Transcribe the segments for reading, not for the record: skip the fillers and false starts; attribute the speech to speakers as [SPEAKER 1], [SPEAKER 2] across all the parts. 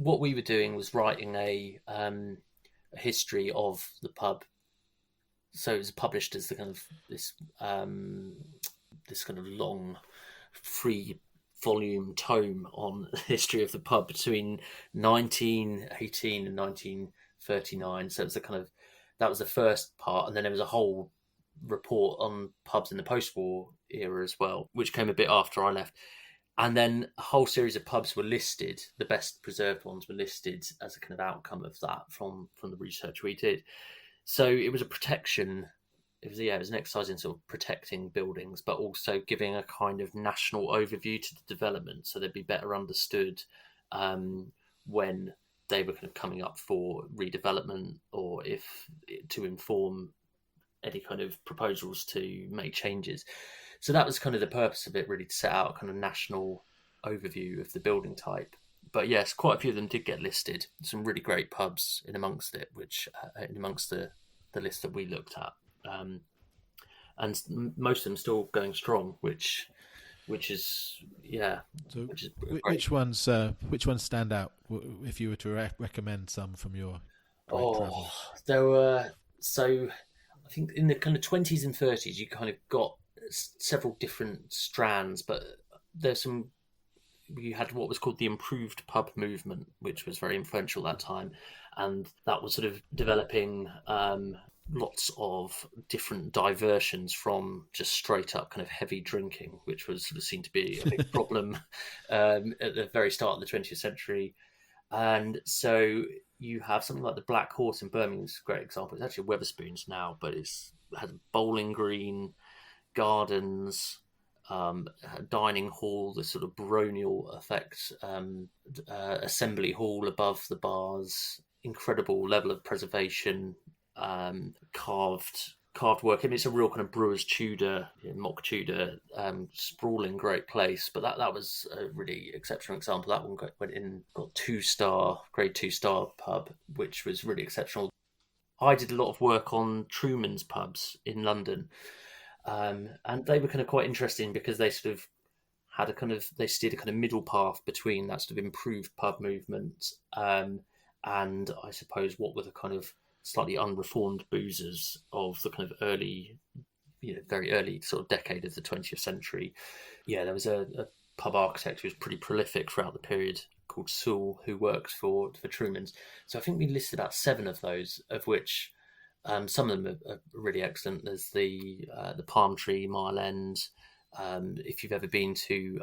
[SPEAKER 1] what we were doing was writing a history of the pub. So it was published as the kind of this kind of long, 3-volume tome on the history of the pub between 1918 and 1939. So it was that was the first part, and then there was a whole report on pubs in the post-war era as well, which came a bit after I left. And then a whole series of pubs were listed. The best preserved ones were listed as a kind of outcome of that from the research we did. So it was a protection. It was an exercise in sort of protecting buildings, but also giving a kind of national overview to the development, so they'd be better understood when they were kind of coming up for redevelopment, or if to inform any kind of proposals to make changes. So that was kind of the purpose of it, really, to set out a kind of national overview of the building type. But yes, quite a few of them did get listed. Some really great pubs in amongst it, which in amongst the list that we looked at, and most of them still going strong, which is
[SPEAKER 2] So
[SPEAKER 1] which is
[SPEAKER 2] which ones stand out if you were to recommend some from your great travels?
[SPEAKER 1] There were, so I think in the kind of 20s and 30s you kind of got several different strands, but you had what was called the improved pub movement, which was very influential at that time, and that was sort of developing lots of different diversions from just straight up kind of heavy drinking, which was sort of seen to be a big problem at the very start of the 20th century. And so you have something like the Black Horse in Birmingham. It's a great example. It's actually Wetherspoons now, but it had a bowling green, gardens, a dining hall, the sort of baronial effect, assembly hall above the bars, incredible level of preservation, carved work. I mean, it's a real kind of Brewer's Tudor, mock Tudor, sprawling great place. But that was a really exceptional example. That one got 2-star, grade 2-star pub, which was really exceptional. I did a lot of work on Truman's pubs in London. And they were kind of quite interesting because they sort of had they steered a kind of middle path between that sort of improved pub movement and I suppose what were the kind of slightly unreformed boozers of the kind of early, very early sort of decade of the 20th century. Yeah, there was a pub architect who was pretty prolific throughout the period called Sewell, who worked for Truman's. So I think we listed about 7 of those, of which some of them are really excellent. There's the Palm Tree, Mile End. If you've ever been to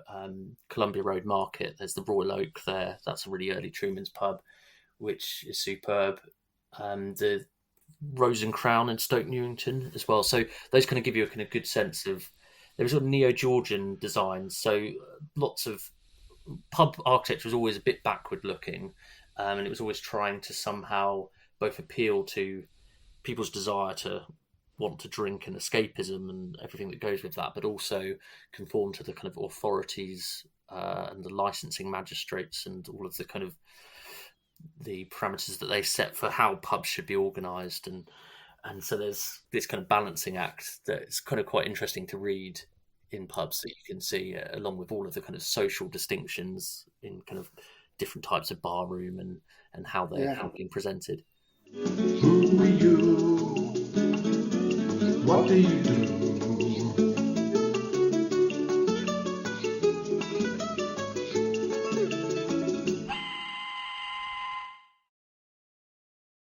[SPEAKER 1] Columbia Road Market, there's the Royal Oak there. That's a really early Truman's pub, which is superb. The Rose and Crown in Stoke Newington as well. So those kind of give you a kind of good sense of, there was sort of neo-Georgian designs. So lots of pub architecture was always a bit backward looking, and it was always trying to somehow both appeal to people's desire to want to drink and escapism and everything that goes with that, but also conform to the kind of authorities and the licensing magistrates and all of the kind of the parameters that they set for how pubs should be organised, and so there's this kind of balancing act that's kind of quite interesting to read in pubs, that you can see along with all of the kind of social distinctions in kind of different types of bar room and how they're being presented.
[SPEAKER 3] Who are you? What do you do?